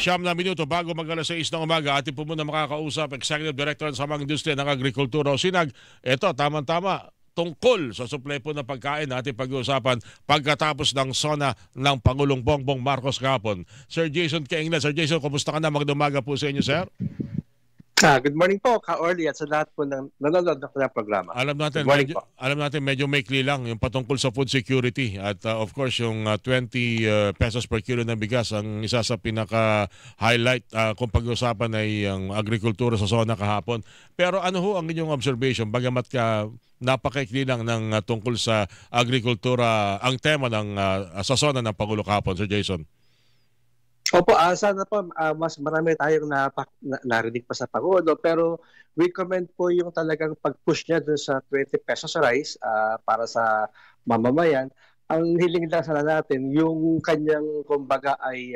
Siyam na minuto bago mag-alas 6 ng umaga, atin po muna makakausap Executive Director sa mga industriya ng agrikultura o SINAG. Ito, tama-tama, tungkol sa supply po ng pagkain natin pag-uusapan pagkatapos ng SONA ng Pangulong Bongbong Marcos kahapon. Sir Jason Kainglan. Sir Jason, kumusta ka na? Magandang umaga po sa inyo, sir. Good morning po, Ka-Orly, at sa lahat po ng nanonood ng programa. Alam natin medyo maikli lang yung patungkol sa food security at of course yung 20 pesos per kilo ng bigas ang isa sa pinaka-highlight kung pag-usapan ay ang agrikultura sa zona kahapon. Pero ano ho ang inyong observation bagamat napakaikli lang ng tungkol sa agrikultura ang tema ng sa zona ng Pangulo kahapon, Sir Jason? Opo, sana po mas marami tayong narinig pa sa Pangulo, pero we commend po yung talagang pag-push niya dun sa 20 pesos rice para sa mamamayan. Ang hiling lang sana natin, yung kanyang kumbaga ay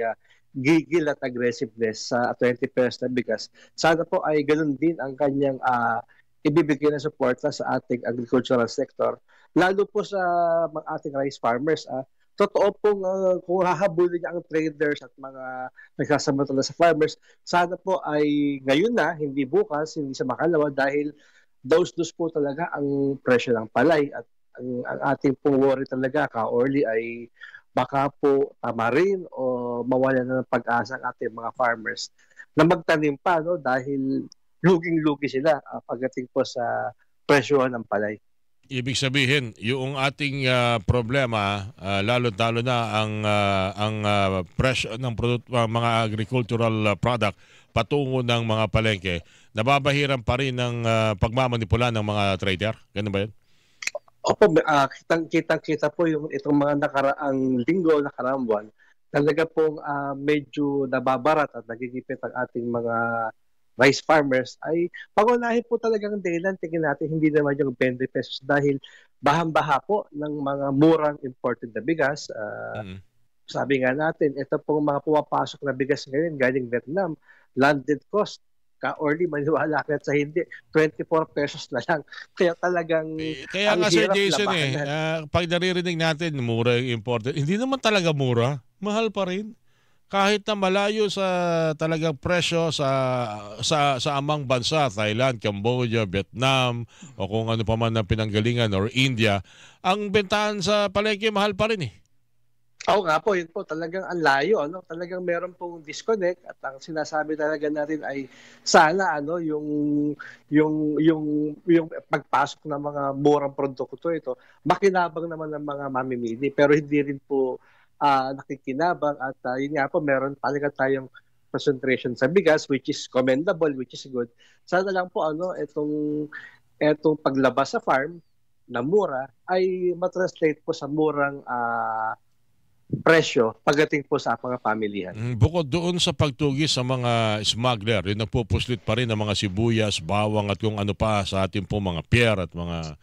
gigil at aggressiveness sa 20 pesos na bigas. Sana po ay ganun din ang kanyang ibibigay na suporta sa ating agricultural sector, lalo po sa mga ating rice farmers. Totoo pong kung hahabulin niya ang traders at mga nagsasamantala sa farmers, sana po ay ngayon na, hindi bukas, hindi sa makalawa dahil dos-dos po talaga ang presyo ng palay at ang ating pong worry talaga, Ka-Orly, ay baka po tamarin o mawala na ng pag-asa ang ating mga farmers na magtanim pa, no, dahil luging-lugi sila pagdating po sa presyo ng palay. Ibig sabihin, yung ating problema, lalo-lalo na ang presyo ng mga agricultural product patungo ng mga palengke, nababahiran pa rin ng pagmamanipula ng mga trader. Ganun ba yun? Opo, kitang-kita po yung itong mga nakaraang linggo, nakaraang buwan, talaga pong medyo nababarat at nagigipit ang ating mga rice farmers ay pangunahin po talagang dahilan. Tingin natin hindi naman yung 20 pesos dahil bahang-baha po ng mga murang imported na bigas. Sabi nga natin, ito pong mga pumapasok na bigas ngayon galing Vietnam, landed cost, Ka-Orly, maniwala ka sa hindi, 24 pesos na lang. Kaya talagang kaya nga Sir Jason pag naririnig natin mura yung imported, hindi naman talaga mura, mahal pa rin. Kahit na malayo sa talagang presyo sa amang bansa, Thailand, Cambodia, Vietnam, o kung ano pa man na pinanggalingan, or India, ang bentahan sa palengke mahal pa rin eh. Oo nga po, yun po, talagang ang layo, ano? Talagang meron pong disconnect at ang sinasabi talaga natin ay sana yung pagpasok ng mga murang produkto ito, makinabang naman ng mga mamimili, pero hindi rin po nakikinabang at yun nga po, meron talaga tayong concentration sa bigas which is commendable, which is good. Sana lang po itong paglabas sa farm na mura ay matranslate po sa murang presyo pagdating po sa mga pamilya. Bukod doon sa pagtugis sa mga smuggler, yung nagpupuslit pa rin ng mga sibuyas, bawang at kung ano pa sa ating po mga pier at mga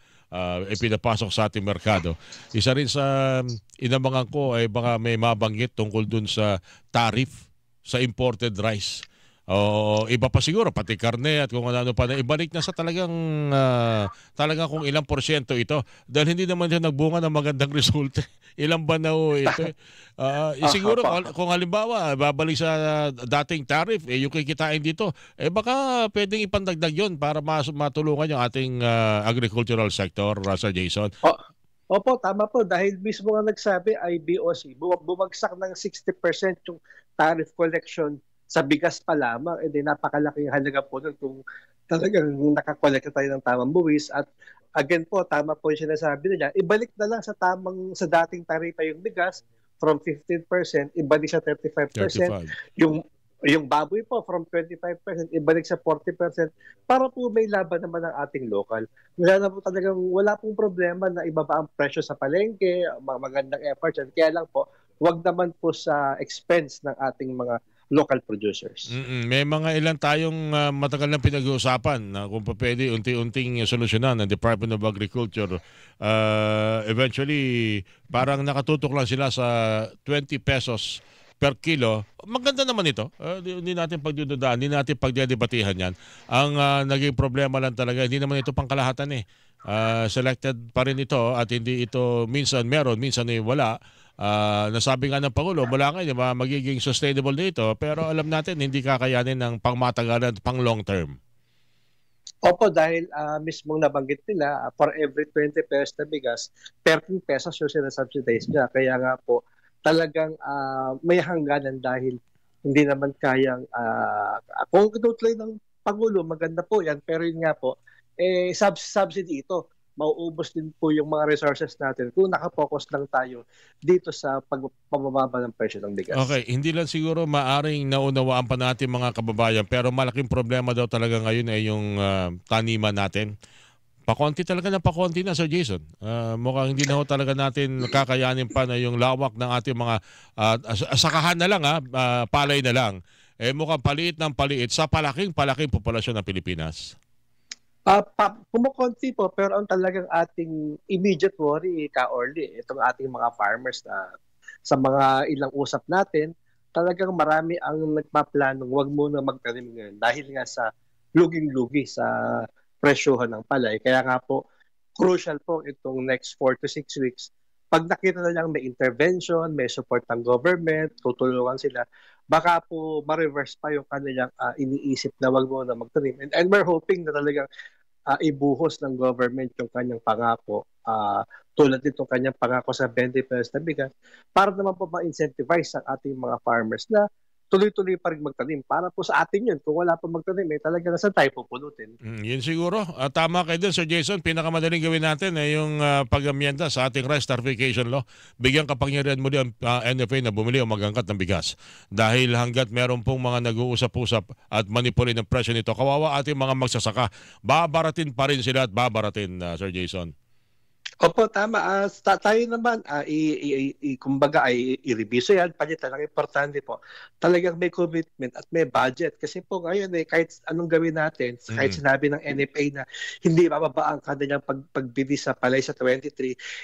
ipinapasok sa ating merkado. Isa rin sa inabangan ko ay baka may mabanggit tungkol dun sa tariff sa imported rice. O iba pa siguro, pati karne at kung ano pa na ibalik na sa talagang kung ilang porsyento ito. Dahil hindi naman siya nagbunga ng magandang resulta. Ilang ba na ito? Siguro kung halimbawa babalik sa dating tariff, yung kikitain dito, baka pwedeng ipandagdag yun para matulungan yung ating agricultural sector, Sir Jason. Opo, tama po. Dahil mismo nga nagsabi ay BOC, bumagsak ng 60% yung tariff collection sa bigas pa lamang. Napakalaking halaga po nun kung talagang nakakolekta tayo ng tamang buwis. At again po, tama po yung sinasabi nila, ibalik na lang sa dating taripa yung bigas from 15%, ibalik sa 35%. Yung baboy po from 25%, ibalik sa 40% para po may laban naman ang ating local. Wala pong problema na ibaba ang presyo sa palengke, magandang efforts. Kaya lang po, wag naman po sa expense ng ating mga local producers. May mga ilan tayong matagal na pinag-uusapan na kung pwede unti-unting solusyonan ng Department of Agriculture. Eventually, parang nakatutok lang sila sa 20 pesos per kilo. Maganda naman ito. Hindi natin pagdududaan, hindi natin pagdedebatihan yan. Ang naging problema lang talaga, hindi naman ito pangkalahatan eh. Selected pa rin ito at hindi ito minsan meron, minsan wala. nasabi nga ng Pangulo, mula ngayon magiging sustainable dito, pero alam natin hindi kakayanin ng pangmatagalan, pang long term. Opo, dahil mismong nabanggit nila, for every 20 pesos na bigas, 13 pesos yung sinasubsidize niya. Kaya nga po, talagang may hangganan dahil hindi naman kayang, kung tinutuloy ng Pangulo, maganda po yan. Pero yun nga po, subsidy ito. Mauubos din po yung mga resources natin kung nakapokus lang tayo dito sa pagpapababa ng presyo ng bigas. Okay, hindi lang siguro maaring naunawaan pa natin mga kababayan, pero malaking problema daw talaga ngayon ay yung taniman natin. Pakonti talaga na pakonti na, Sir Jason. Mukhang hindi na ho talaga natin kakayanin pa na yung lawak ng ating mga sakahan na lang, palay na lang. Mukhang paliit ng paliit sa palaking populasyon ng Pilipinas. Kumukonti po, pero ang talagang ating immediate worry, Ka-Orly, itong ating mga farmers na sa mga ilang usap natin, talagang marami ang nagpaplanong wag muna magtanim ngayon dahil nga sa luging-lugi sa presyohan ng palay. Kaya nga po, crucial po itong next 4 to 6 weeks. Pag nakita na lang may intervention, may support ng government, tutulungan sila, baka po ma-reverse pa yung kanilang iniisip na wag mo na magtanim. And we're hoping na talagang ibuhos ng government yung kanyang pangako, tulad nitong kanyang pangako sa 20 pesos na bigas, para naman po ma-incentivize ang ating mga farmers na tuloy-tuloy pa rin magtanim. Para po sa atin yun, kung wala pa magtanim, talaga nasa tayo pupulutin. Yun siguro. Tama kayo din, Sir Jason. Pinakamadaling gawin natin ay yung pag-amyenda sa ating rice tarification law. Bigyan kapangyarihan muli ang NFA na bumili o magangkat ng bigas. Dahil hanggat meron pong mga nag-uusap-usap at manipuli ng presyo nito, kawawa ating mga magsasaka. Babaratin pa rin sila at babaratin, Sir Jason. Opo, tama. Tayo naman, kumbaga ay i-review yan. Palitan lang importante po. Talagang may commitment at may budget. Kasi po ngayon, kahit anong gawin natin, kahit sinabi ng NFA na hindi bababa ang kanilang pagbili sa palay sa 23,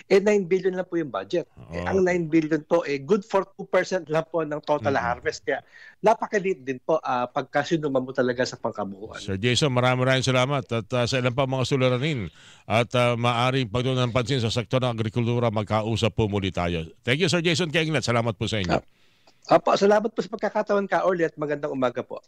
9 billion lang po yung budget. Ang 9 billion po, good for 2% lang po ng total harvest. Kaya napakaliit din po pagka sinuma mo talaga sa pangkabuuan. Sir Jason, maraming salamat. At sa ilan pa mga suliranin at maaring pagdoon ng pansin sa sektor ng agrikultura, magkausap po muli tayo. Thank you, Sir Jason Kenglet. Salamat po sa inyo. Salamat po sa pagkakataon, Ka-Orly, at magandang umaga po.